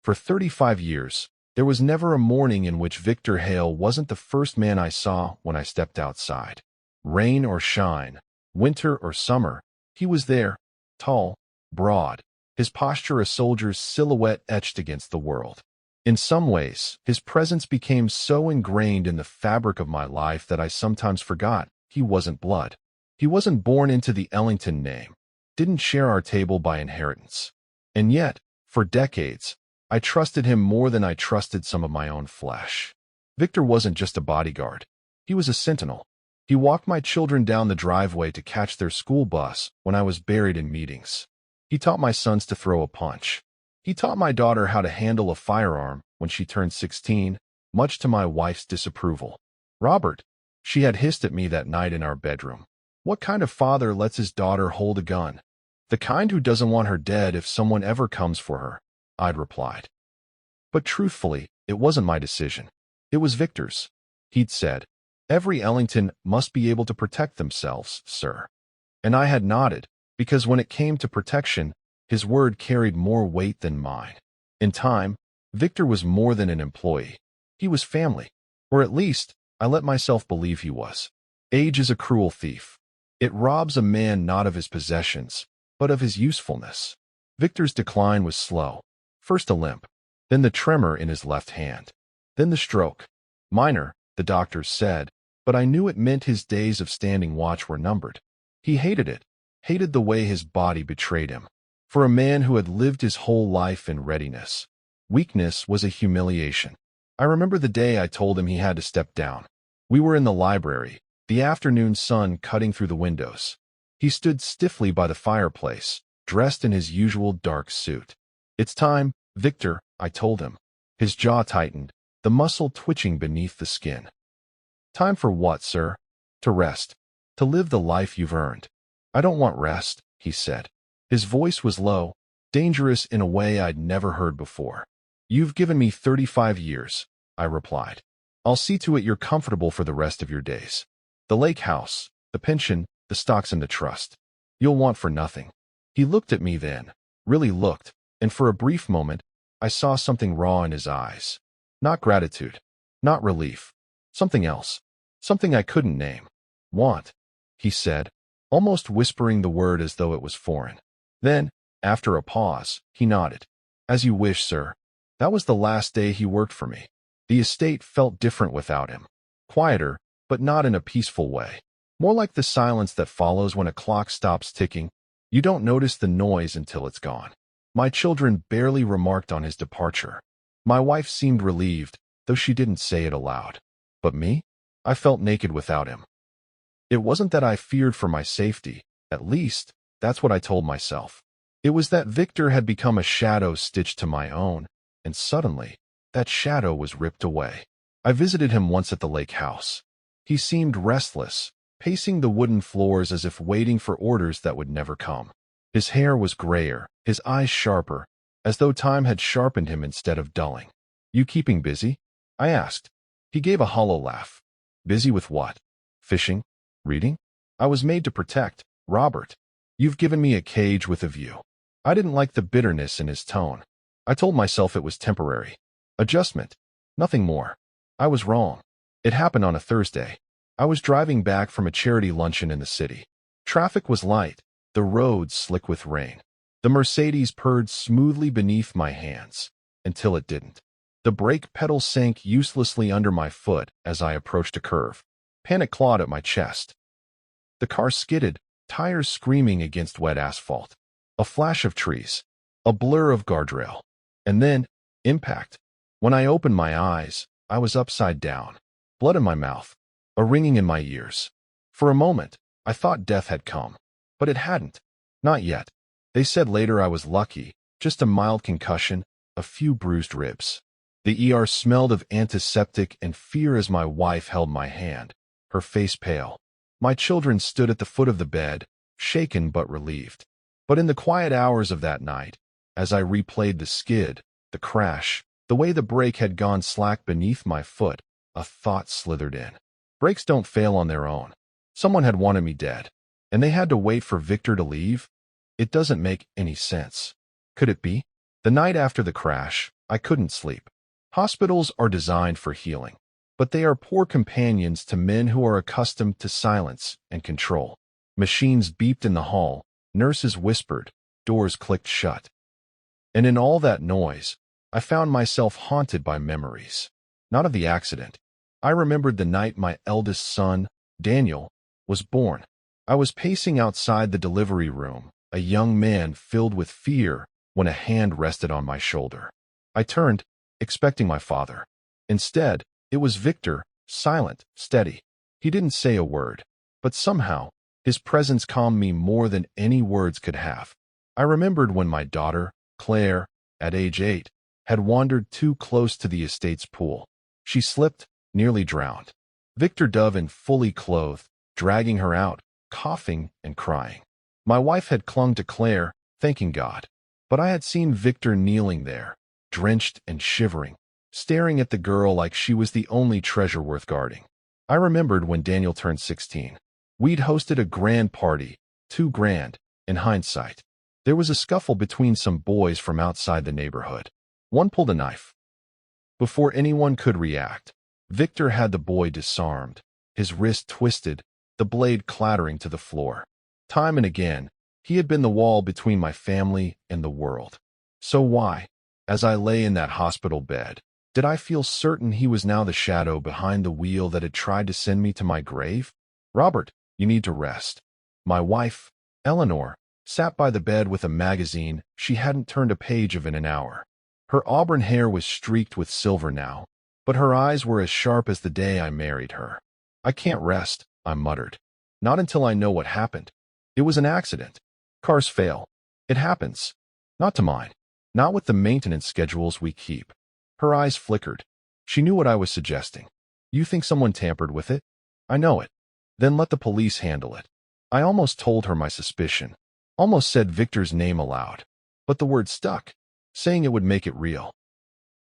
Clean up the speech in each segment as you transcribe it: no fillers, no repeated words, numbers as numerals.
For 35 years, there was never a morning in which Victor Hale wasn't the first man I saw when I stepped outside. Rain or shine, winter or summer, he was there, tall, broad, his posture a soldier's silhouette etched against the world. In some ways, his presence became so ingrained in the fabric of my life that I sometimes forgot he wasn't blood. He wasn't born into the Ellington name, didn't share our table by inheritance. And yet, for decades, I trusted him more than I trusted some of my own flesh. Victor wasn't just a bodyguard. He was a sentinel. He walked my children down the driveway to catch their school bus when I was buried in meetings. He taught my sons to throw a punch. He taught my daughter how to handle a firearm when she turned 16, much to my wife's disapproval. Robert, she had hissed at me that night in our bedroom. What kind of father lets his daughter hold a gun? The kind who doesn't want her dead if someone ever comes for her, I'd replied. But truthfully, it wasn't my decision. It was Victor's. He'd said, "Every Ellington must be able to protect themselves, sir." And I had nodded, because when it came to protection, his word carried more weight than mine. In time, Victor was more than an employee. He was family, or at least, I let myself believe he was. Age is a cruel thief. It robs a man not of his possessions, but of his usefulness. Victor's decline was slow. First a limp, then the tremor in his left hand, then the stroke. Minor, the doctors said, but I knew it meant his days of standing watch were numbered. He hated it, hated the way his body betrayed him. For a man who had lived his whole life in readiness, weakness was a humiliation. I remember the day I told him he had to step down. We were in the library, the afternoon sun cutting through the windows. He stood stiffly by the fireplace, dressed in his usual dark suit. "It's time, Victor," I told him. His jaw tightened, the muscle twitching beneath the skin. "Time for what, sir?" "To rest. To live the life you've earned." "I don't want rest," he said. His voice was low, dangerous in a way I'd never heard before. "You've given me 35 years, I replied. "I'll see to it you're comfortable for the rest of your days. The lake house, the pension, the stocks and the trust. You'll want for nothing." He looked at me then, really looked, and for a brief moment, I saw something raw in his eyes. Not gratitude, not relief, something else, something I couldn't name. "Want," he said, almost whispering the word as though it was foreign. Then, after a pause, he nodded. "As you wish, sir." That was the last day he worked for me. The estate felt different without him. Quieter, but not in a peaceful way. More like the silence that follows when a clock stops ticking. You don't notice the noise until it's gone. My children barely remarked on his departure. My wife seemed relieved, though she didn't say it aloud. But me? I felt naked without him. It wasn't that I feared for my safety, at least, that's what I told myself. It was that Victor had become a shadow stitched to my own, and suddenly, that shadow was ripped away. I visited him once at the lake house. He seemed restless, pacing the wooden floors as if waiting for orders that would never come. His hair was grayer, his eyes sharper, as though time had sharpened him instead of dulling. "You keeping busy?" I asked. He gave a hollow laugh. "Busy with what? Fishing? Reading? I was made to protect, Robert. You've given me a cage with a view." I didn't like the bitterness in his tone. I told myself it was temporary. Adjustment. Nothing more. I was wrong. It happened on a Thursday. I was driving back from a charity luncheon in the city. Traffic was light, the roads slick with rain. The Mercedes purred smoothly beneath my hands, until it didn't. The brake pedal sank uselessly under my foot as I approached a curve. Panic clawed at my chest. The car skidded, tires screaming against wet asphalt. A flash of trees. A blur of guardrail. And then, impact. When I opened my eyes, I was upside down. Blood in my mouth. A ringing in my ears. For a moment, I thought death had come. But it hadn't. Not yet. They said later I was lucky. Just a mild concussion, a few bruised ribs. The ER smelled of antiseptic and fear as my wife held my hand, her face pale. My children stood at the foot of the bed, shaken but relieved. But in the quiet hours of that night, as I replayed the skid, the crash, the way the brake had gone slack beneath my foot, a thought slithered in. Brakes don't fail on their own. Someone had wanted me dead, and they had to wait for Victor to leave? It doesn't make any sense. Could it be? The night after the crash, I couldn't sleep. Hospitals are designed for healing, but they are poor companions to men who are accustomed to silence and control. Machines beeped in the hall, nurses whispered, doors clicked shut. And in all that noise, I found myself haunted by memories. Not of the accident. I remembered the night my eldest son, Daniel, was born. I was pacing outside the delivery room, a young man filled with fear, when a hand rested on my shoulder. I turned, expecting my father. Instead, it was Victor, silent, steady. He didn't say a word, but somehow, his presence calmed me more than any words could have. I remembered when my daughter, Claire, at age 8, had wandered too close to the estate's pool. She slipped, nearly drowned. Victor dove in fully clothed, dragging her out, coughing and crying. My wife had clung to Claire, thanking God. But I had seen Victor kneeling there, drenched and shivering, staring at the girl like she was the only treasure worth guarding. I remembered when Daniel turned 16. We'd hosted a grand party, too grand, in hindsight. There was a scuffle between some boys from outside the neighborhood. One pulled a knife. Before anyone could react, Victor had the boy disarmed, his wrist twisted, the blade clattering to the floor. Time and again, he had been the wall between my family and the world. So why, as I lay in that hospital bed, did I feel certain he was now the shadow behind the wheel that had tried to send me to my grave? Robert, you need to rest. My wife, Eleanor, sat by the bed with a magazine she hadn't turned a page of in an hour. Her auburn hair was streaked with silver now, but her eyes were as sharp as the day I married her. I can't rest, I muttered. Not until I know what happened. It was an accident. Cars fail. It happens. Not to mine. Not with the maintenance schedules we keep. Her eyes flickered. She knew what I was suggesting. You think someone tampered with it? I know it. Then let the police handle it. I almost told her my suspicion. Almost said Victor's name aloud. But the word stuck, saying it would make it real.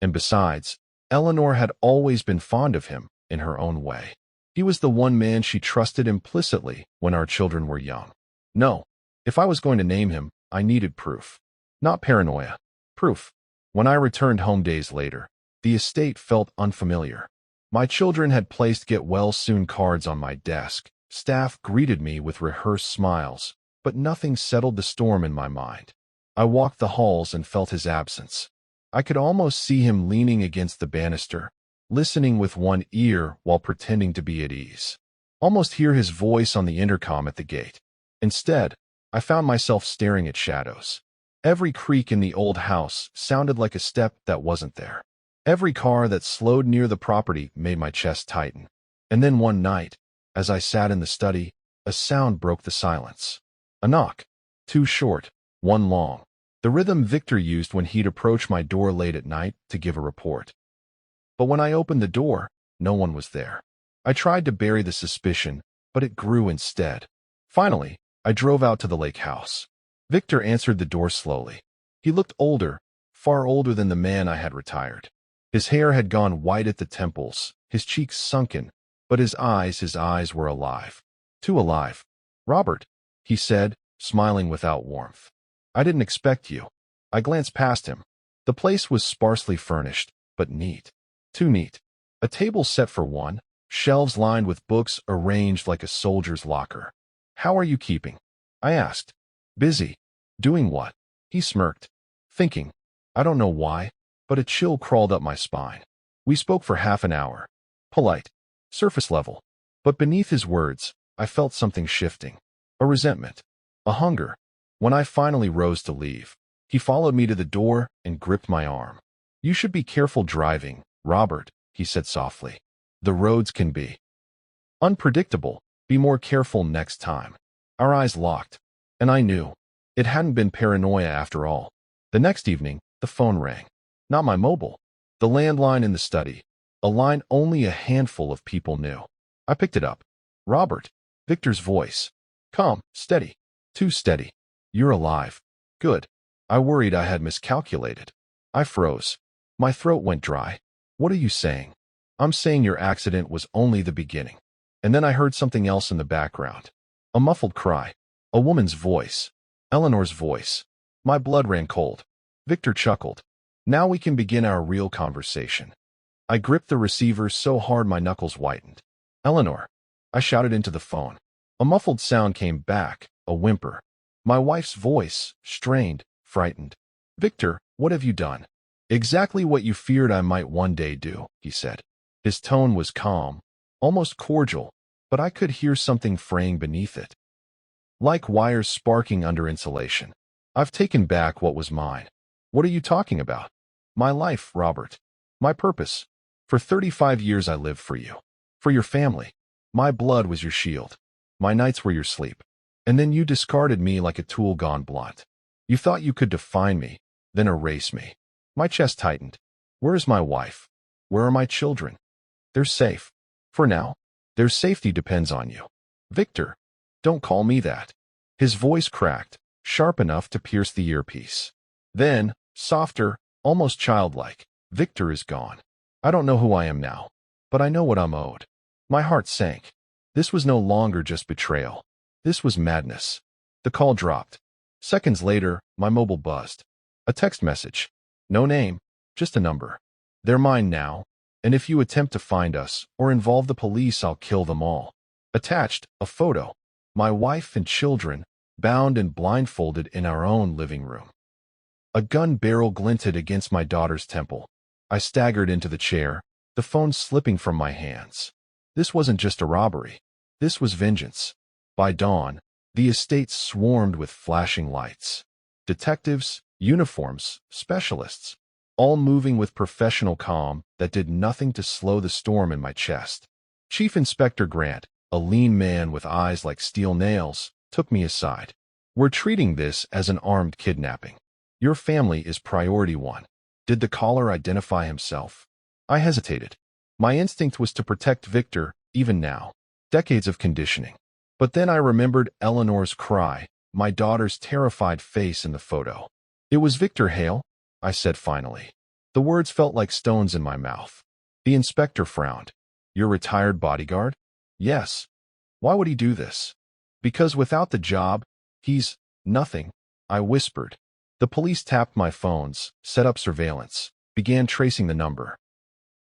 And besides, Eleanor had always been fond of him, in her own way. He was the one man she trusted implicitly when our children were young. No, if I was going to name him, I needed proof. Not paranoia. Proof. When I returned home days later, the estate felt unfamiliar. My children had placed get-well-soon cards on my desk. Staff greeted me with rehearsed smiles, but nothing settled the storm in my mind. I walked the halls and felt his absence. I could almost see him leaning against the banister, listening with one ear while pretending to be at ease. Almost hear his voice on the intercom at the gate. Instead, I found myself staring at shadows. Every creak in the old house sounded like a step that wasn't there. Every car that slowed near the property made my chest tighten. And then one night, as I sat in the study, a sound broke the silence. A knock. Two short, one long. The rhythm Victor used when he'd approach my door late at night to give a report. But when I opened the door, no one was there. I tried to bury the suspicion, but it grew instead. Finally, I drove out to the lake house. Victor answered the door slowly. He looked older, far older than the man I had retired. His hair had gone white at the temples, his cheeks sunken, but his eyes were alive. Too alive. Robert, he said, smiling without warmth. I didn't expect you. I glanced past him. The place was sparsely furnished, but neat. Too neat. A table set for one, shelves lined with books arranged like a soldier's locker. How are you keeping? I asked. Busy. Doing what? He smirked. Thinking. I don't know why, but a chill crawled up my spine. We spoke for half an hour. Polite. Surface level. But beneath his words, I felt something shifting. A resentment. A hunger. When I finally rose to leave, he followed me to the door and gripped my arm. You should be careful driving, Robert, he said softly. The roads can be unpredictable. Be more careful next time. Our eyes locked, and I knew. It hadn't been paranoia after all. The next evening, the phone rang. Not my mobile. The landline in the study. A line only a handful of people knew. I picked it up. Robert. Victor's voice. Calm, steady. Too steady. You're alive. Good. I worried I had miscalculated. I froze. My throat went dry. What are you saying? I'm saying your accident was only the beginning. And then I heard something else in the background. A muffled cry. A woman's voice. Eleanor's voice. My blood ran cold. Victor chuckled. Now we can begin our real conversation. I gripped the receiver so hard my knuckles whitened. Eleanor, I shouted into the phone. A muffled sound came back, a whimper. My wife's voice, strained, frightened. Victor, what have you done? Exactly what you feared I might one day do, he said. His tone was calm, almost cordial, but I could hear something fraying beneath it. Like wires sparking under insulation. I've taken back what was mine. What are you talking about? My life, Robert. My purpose. For 35 years I lived for you. For your family. My blood was your shield. My nights were your sleep. And then you discarded me like a tool gone blunt. You thought you could define me, then erase me. My chest tightened. Where is my wife? Where are my children? They're safe. For now. Their safety depends on you. Victor, don't call me that. His voice cracked, sharp enough to pierce the earpiece. Then, softer, almost childlike, Victor is gone. I don't know who I am now, but I know what I'm owed. My heart sank. This was no longer just betrayal. This was madness. The call dropped. Seconds later, my mobile buzzed. A text message. No name, just a number. They're mine now, and if you attempt to find us or involve the police, I'll kill them all. Attached, a photo. My wife and children, bound and blindfolded in our own living room. A gun barrel glinted against my daughter's temple. I staggered into the chair, the phone slipping from my hands. This wasn't just a robbery. This was vengeance. By dawn, the estate swarmed with flashing lights. Detectives, uniforms, specialists, all moving with professional calm that did nothing to slow the storm in my chest. Chief Inspector Grant, a lean man with eyes like steel nails, took me aside. We're treating this as an armed kidnapping. Your family is priority one. Did the caller identify himself? I hesitated. My instinct was to protect Victor, even now. Decades of conditioning. But then I remembered Eleanor's cry, my daughter's terrified face in the photo. It was Victor Hale, I said finally. The words felt like stones in my mouth. The inspector frowned. Your retired bodyguard? Yes. Why would he do this? Because without the job, he's nothing, I whispered. The police tapped my phones, set up surveillance, began tracing the number.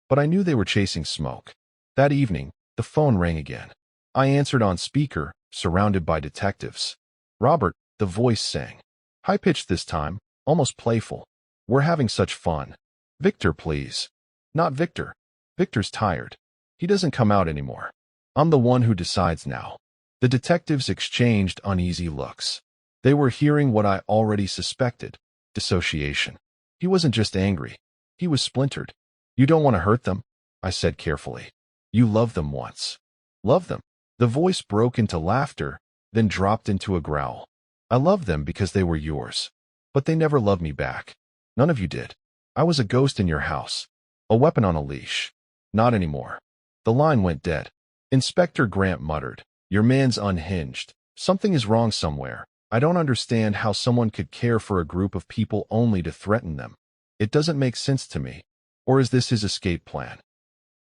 But I knew they were chasing smoke. That evening, the phone rang again. I answered on speaker, surrounded by detectives. Robert, the voice sang. High-pitched this time, almost playful. We're having such fun. Victor, please. Not Victor. Victor's tired. He doesn't come out anymore. I'm the one who decides now. The detectives exchanged uneasy looks. They were hearing what I already suspected. Dissociation. He wasn't just angry. He was splintered. You don't want to hurt them, I said carefully. You loved them once. Love them. The voice broke into laughter, then dropped into a growl. I loved them because they were yours. But they never loved me back. None of you did. I was a ghost in your house. A weapon on a leash. Not anymore. The line went dead. Inspector Grant muttered. Your man's unhinged. Something is wrong somewhere. I don't understand how someone could care for a group of people only to threaten them. It doesn't make sense to me. Or is this his escape plan?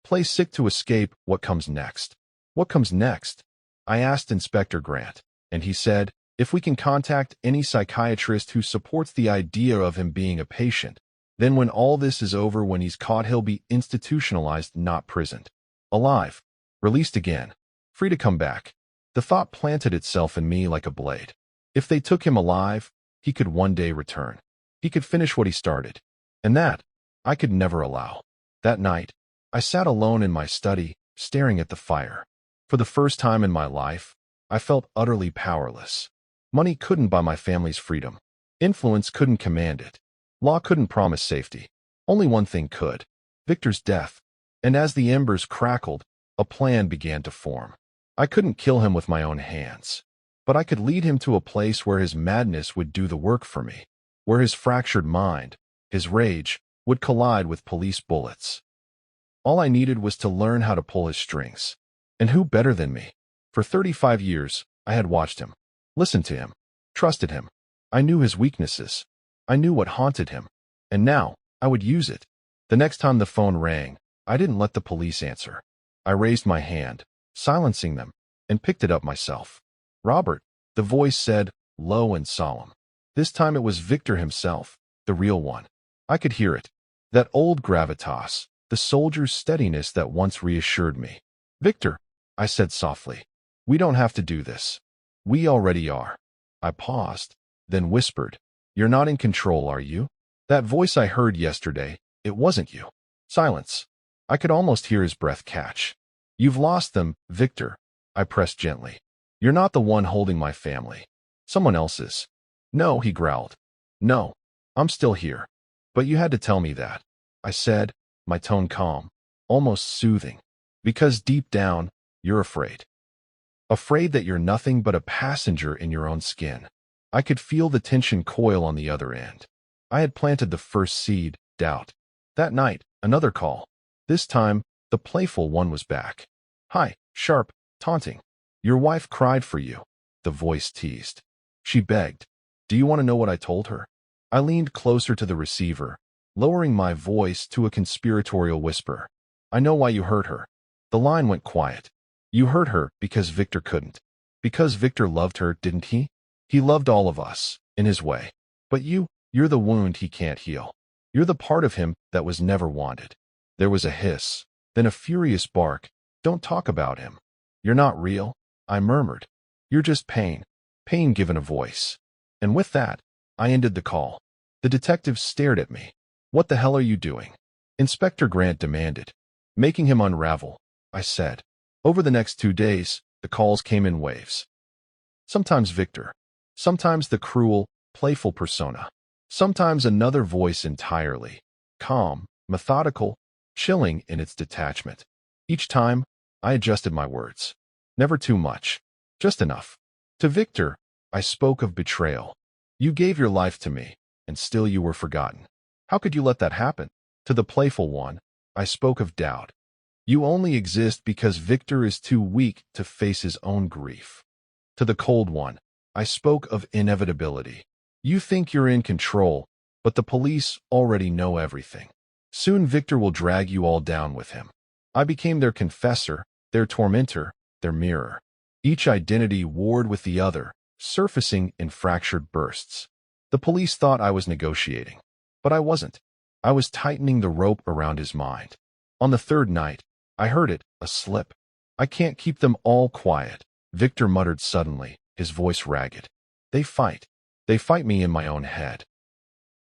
Play sick to escape. What comes next? What comes next? I asked Inspector Grant, and he said, if we can contact any psychiatrist who supports the idea of him being a patient, then when all this is over, when he's caught, he'll be institutionalized, not prisoned. Alive. Released again. Free to come back. The thought planted itself in me like a blade. If they took him alive, he could one day return. He could finish what he started. And that, I could never allow. That night, I sat alone in my study, staring at the fire. For the first time in my life, I felt utterly powerless. Money couldn't buy my family's freedom. Influence couldn't command it. Law couldn't promise safety. Only one thing could. Victor's death. And as the embers crackled, a plan began to form. I couldn't kill him with my own hands. But I could lead him to a place where his madness would do the work for me. Where his fractured mind, his rage, would collide with police bullets. All I needed was to learn how to pull his strings. And who better than me? For 35 years, I had watched him, listened to him, trusted him. I knew his weaknesses. I knew what haunted him. And now, I would use it. The next time the phone rang, I didn't let the police answer. I raised my hand, silencing them, and picked it up myself. Robert, the voice said, low and solemn. This time it was Victor himself. the real one. I could hear it. That old gravitas, the soldier's steadiness that once reassured me. Victor, I said softly, we don't have to do this. We already are. I paused, then whispered, you're not in control, are you? That voice I heard yesterday, it wasn't you. Silence. I could almost hear his breath catch. You've lost them, Victor, I pressed gently. You're not the one holding my family. Someone else is. No, he growled. No, I'm still here. But you had to tell me that, I said, my tone calm, almost soothing. Because deep down, you're afraid. Afraid that you're nothing but a passenger in your own skin. I could feel the tension coil on the other end. I had planted the first seed, doubt. That night, another call. This time, the playful one was back. Hi, sharp, taunting. Your wife cried for you, the voice teased. She begged. Do you want to know what I told her? I leaned closer to the receiver, lowering my voice to a conspiratorial whisper. I know why you hurt her. The line went quiet. You hurt her because Victor couldn't. Because Victor loved her, didn't he? He loved all of us, in his way. But you're the wound he can't heal. You're the part of him that was never wanted. There was a hiss, then a furious bark. Don't talk about him. You're not real, I murmured. You're just pain. Pain given a voice. And with that, I ended the call. The detective stared at me. What the hell are you doing? Inspector Grant demanded. Making him unravel, I said. Over the next 2 days, the calls came in waves. Sometimes Victor. Sometimes the cruel, playful persona. Sometimes another voice entirely. Calm, methodical, chilling in its detachment. Each time, I adjusted my words. Never too much. Just enough. To Victor, I spoke of betrayal. You gave your life to me, and still you were forgotten. How could you let that happen? To the playful one, I spoke of doubt. You only exist because Victor is too weak to face his own grief. To the cold one, I spoke of inevitability. You think you're in control, but the police already know everything. Soon Victor will drag you all down with him. I became their confessor, their tormentor, their mirror. Each identity warred with the other, surfacing in fractured bursts. The police thought I was negotiating, but I wasn't. I was tightening the rope around his mind. On the third night, I heard it, a slip. I can't keep them all quiet, Victor muttered suddenly, his voice ragged. They fight. They fight me in my own head.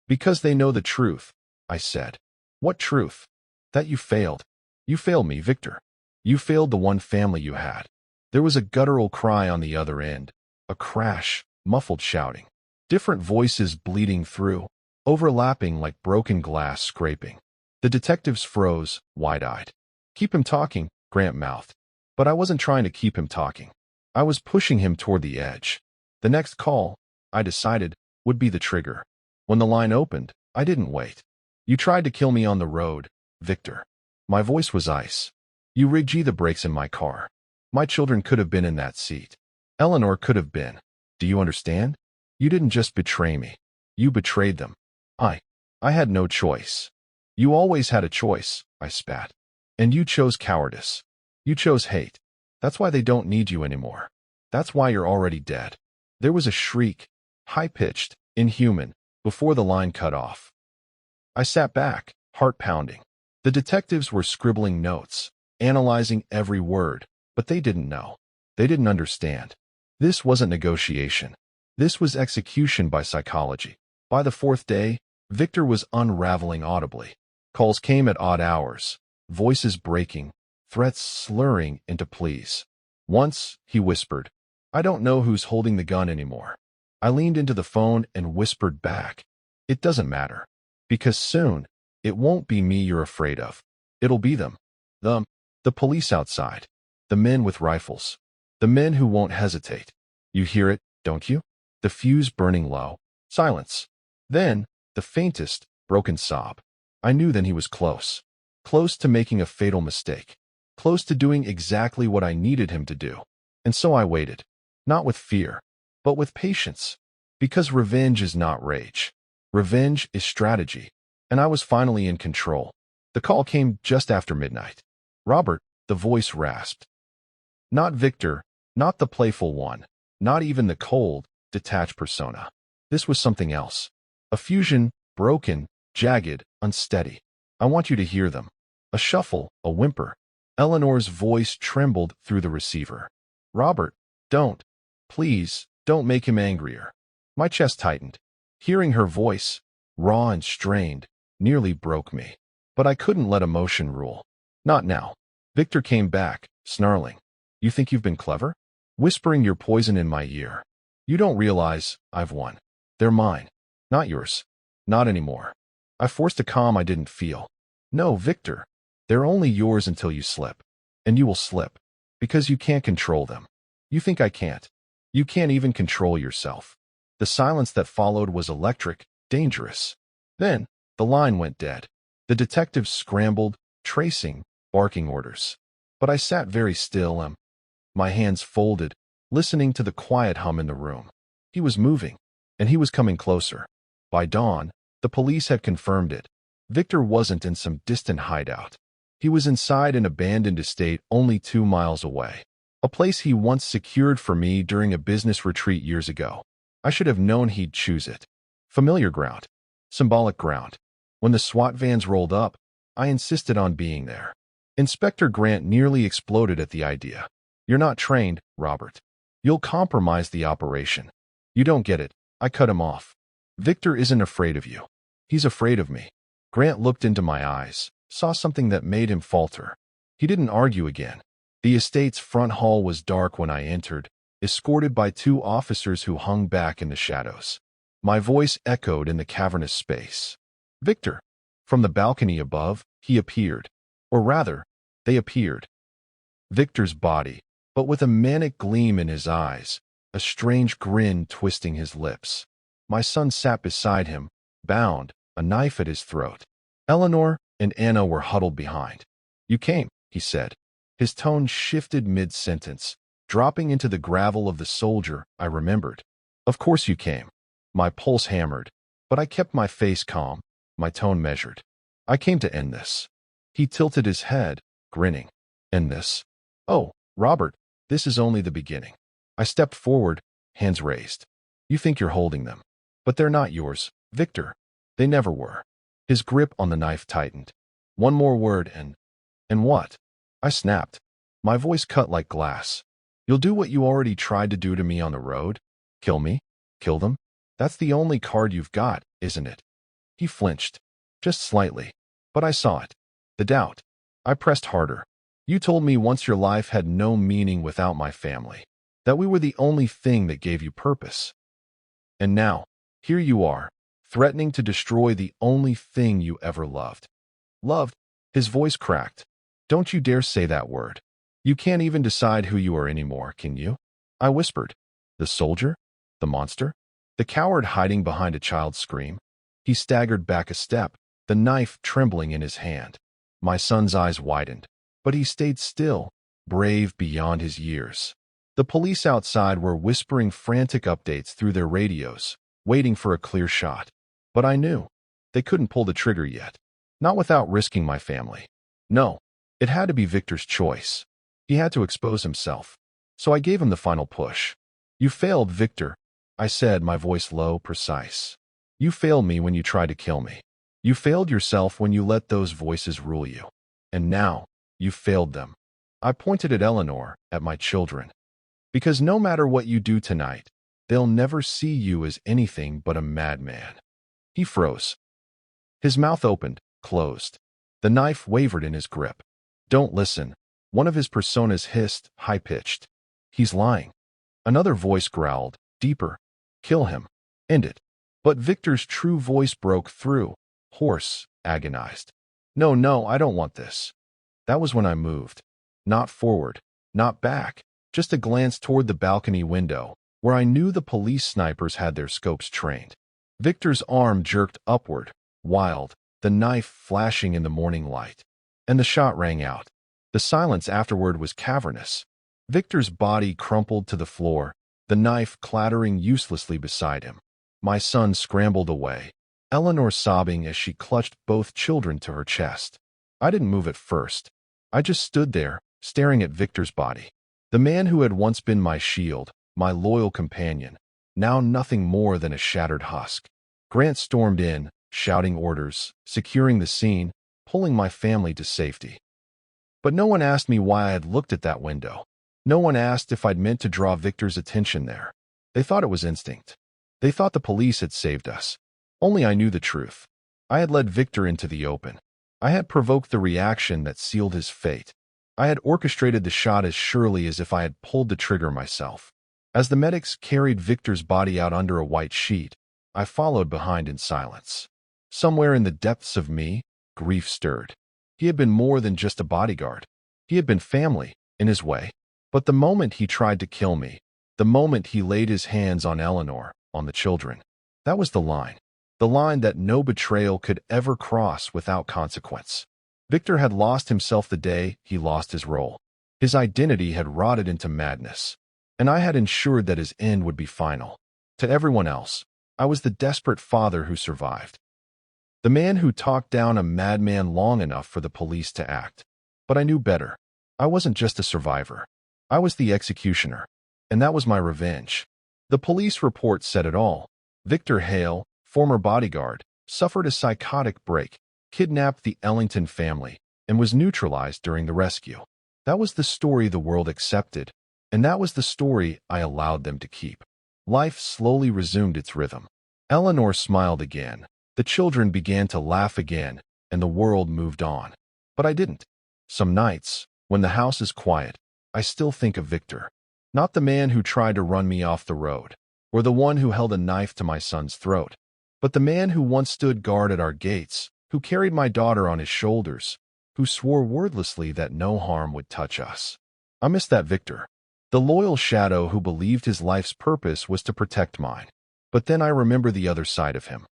Because they know the truth, I said. What truth? That you failed. You failed me, Victor. You failed the one family you had. There was a guttural cry on the other end, a crash, muffled shouting. Different voices bleeding through, overlapping like broken glass scraping. The detectives froze, wide-eyed. Keep him talking, Grant mouthed. But I wasn't trying to keep him talking. I was pushing him toward the edge. The next call, I decided, would be the trigger. When the line opened, I didn't wait. You tried to kill me on the road, Victor. My voice was ice. You rigged the brakes in my car. My children could have been in that seat. Eleanor could have been. Do you understand? You didn't just betray me. You betrayed them. I had no choice. You always had a choice, I spat. And you chose cowardice. You chose hate. That's why they don't need you anymore. That's why you're already dead. There was a shriek, high-pitched, inhuman, before the line cut off. I sat back, heart pounding. The detectives were scribbling notes, analyzing every word, but they didn't know. They didn't understand. This wasn't negotiation. This was execution by psychology. By the fourth day, Victor was unraveling audibly. Calls came at odd hours, voices breaking, threats slurring into pleas. Once, he whispered, I don't know who's holding the gun anymore. I leaned into the phone and whispered back, it doesn't matter. Because soon, it won't be me you're afraid of. It'll be them. The police outside. The men with rifles. The men who won't hesitate. You hear it, don't you? The fuse burning low. Silence. Then, the faintest, broken sob. I knew then he was close. Close to making a fatal mistake. Close to doing exactly what I needed him to do. And so I waited. Not with fear, but with patience. Because revenge is not rage. Revenge is strategy. And I was finally in control. The call came just after midnight. Robert, the voice rasped. Not Victor, not the playful one, not even the cold, detached persona. This was something else. A fusion broken, jagged, unsteady. I want you to hear them. A shuffle, a whimper. Eleanor's voice trembled through the receiver. Robert, don't. Please, don't make him angrier. My chest tightened. Hearing her voice, raw and strained, nearly broke me. But I couldn't let emotion rule. Not now. Victor came back, snarling. You think you've been clever? Whispering your poison in my ear. You don't realize I've won. They're mine. Not yours. Not anymore. I forced a calm I didn't feel. No, Victor. They're only yours until you slip. And you will slip. Because you can't control them. You think I can't. You can't even control yourself. The silence that followed was electric, dangerous. Then, the line went dead. The detectives scrambled, tracing, barking orders. But I sat very still, my hands folded, listening to the quiet hum in the room. He was moving, and he was coming closer. By dawn, the police had confirmed it. Victor wasn't in some distant hideout. He was inside an abandoned estate only 2 miles away. A place he once secured for me during a business retreat years ago. I should have known he'd choose it. Familiar ground. Symbolic ground. When the SWAT vans rolled up, I insisted on being there. Inspector Grant nearly exploded at the idea. You're not trained, Robert. You'll compromise the operation. You don't get it. I cut him off. Victor isn't afraid of you. He's afraid of me. Grant looked into my eyes, saw something that made him falter. He didn't argue again. The estate's front hall was dark when I entered, escorted by 2 officers who hung back in the shadows. My voice echoed in the cavernous space. Victor. From the balcony above, he appeared. Or rather, they appeared. Victor's body, but with a manic gleam in his eyes, a strange grin twisting his lips. My son sat beside him, bound, a knife at his throat. Eleanor and Anna were huddled behind. You came, he said. His tone shifted mid-sentence, dropping into the gravel of the soldier I remembered. Of course you came. My pulse hammered, but I kept my face calm, my tone measured. I came to end this. He tilted his head, grinning. End this? Oh, Robert, this is only the beginning. I stepped forward, hands raised. You think you're holding them. But they're not yours, Victor. They never were. His grip on the knife tightened. One more word and what? I snapped. My voice cut like glass. You'll do what you already tried to do to me on the road? Kill me? Kill them? That's the only card you've got, isn't it? He flinched. Just slightly. But I saw it. The doubt. I pressed harder. You told me once your life had no meaning without my family. That we were the only thing that gave you purpose. And now, here you are, threatening to destroy the only thing you ever loved. Loved? His voice cracked. Don't you dare say that word. You can't even decide who you are anymore, can you? I whispered. The soldier? The monster? The coward hiding behind a child's scream? He staggered back a step, the knife trembling in his hand. My son's eyes widened, but he stayed still, brave beyond his years. The police outside were whispering frantic updates through their radios, waiting for a clear shot. But I knew. They couldn't pull the trigger yet. Not without risking my family. No, it had to be Victor's choice. He had to expose himself. So I gave him the final push. You failed, Victor, I said, my voice low, precise. You failed me when you tried to kill me. You failed yourself when you let those voices rule you. And now, you failed them. I pointed at Eleanor, at my children. Because no matter what you do tonight, they'll never see you as anything but a madman. He froze. His mouth opened, closed. The knife wavered in his grip. Don't listen. One of his personas hissed, high-pitched. He's lying. Another voice growled, deeper. Kill him. End it. But Victor's true voice broke through, hoarse, agonized. No, no, I don't want this. That was when I moved. Not forward, not back, just a glance toward the balcony window, where I knew the police snipers had their scopes trained. Victor's arm jerked upward, wild, the knife flashing in the morning light. And the shot rang out. The silence afterward was cavernous. Victor's body crumpled to the floor, the knife clattering uselessly beside him. My son scrambled away, Eleanor sobbing as she clutched both children to her chest. I didn't move at first. I just stood there, staring at Victor's body. The man who had once been my shield, my loyal companion, now nothing more than a shattered husk. Grant stormed in, shouting orders, securing the scene, pulling my family to safety. But no one asked me why I had looked at that window. No one asked if I'd meant to draw Victor's attention there. They thought it was instinct. They thought the police had saved us. Only I knew the truth. I had led Victor into the open. I had provoked the reaction that sealed his fate. I had orchestrated the shot as surely as if I had pulled the trigger myself. As the medics carried Victor's body out under a white sheet, I followed behind in silence. Somewhere in the depths of me, grief stirred. He had been more than just a bodyguard. He had been family, in his way. But the moment he tried to kill me, the moment he laid his hands on Eleanor, on the children, that was the line. The line that no betrayal could ever cross without consequence. Victor had lost himself the day he lost his role. His identity had rotted into madness, and I had ensured that his end would be final. To everyone else, I was the desperate father who survived. The man who talked down a madman long enough for the police to act. But I knew better. I wasn't just a survivor. I was the executioner, and that was my revenge. The police report said it all. Victor Hale, former bodyguard, suffered a psychotic break, kidnapped the Ellington family, and was neutralized during the rescue. That was the story the world accepted, and that was the story I allowed them to keep. Life slowly resumed its rhythm. Eleanor smiled again. The children began to laugh again, and the world moved on. But I didn't. Some nights, when the house is quiet, I still think of Victor. Not the man who tried to run me off the road, or the one who held a knife to my son's throat, but the man who once stood guard at our gates, who carried my daughter on his shoulders, who swore wordlessly that no harm would touch us. I miss that Victor, the loyal shadow who believed his life's purpose was to protect mine. But then I remember the other side of him.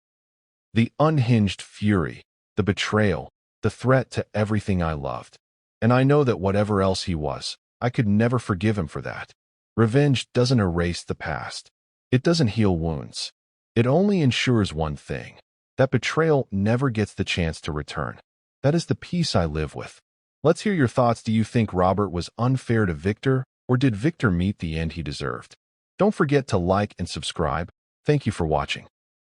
The unhinged fury, the betrayal, the threat to everything I loved. And I know that whatever else he was, I could never forgive him for that. Revenge doesn't erase the past. It doesn't heal wounds. It only ensures one thing, that betrayal never gets the chance to return. That is the peace I live with. Let's hear your thoughts. Do you think Robert was unfair to Victor, or did Victor meet the end he deserved? Don't forget to like and subscribe. Thank you for watching.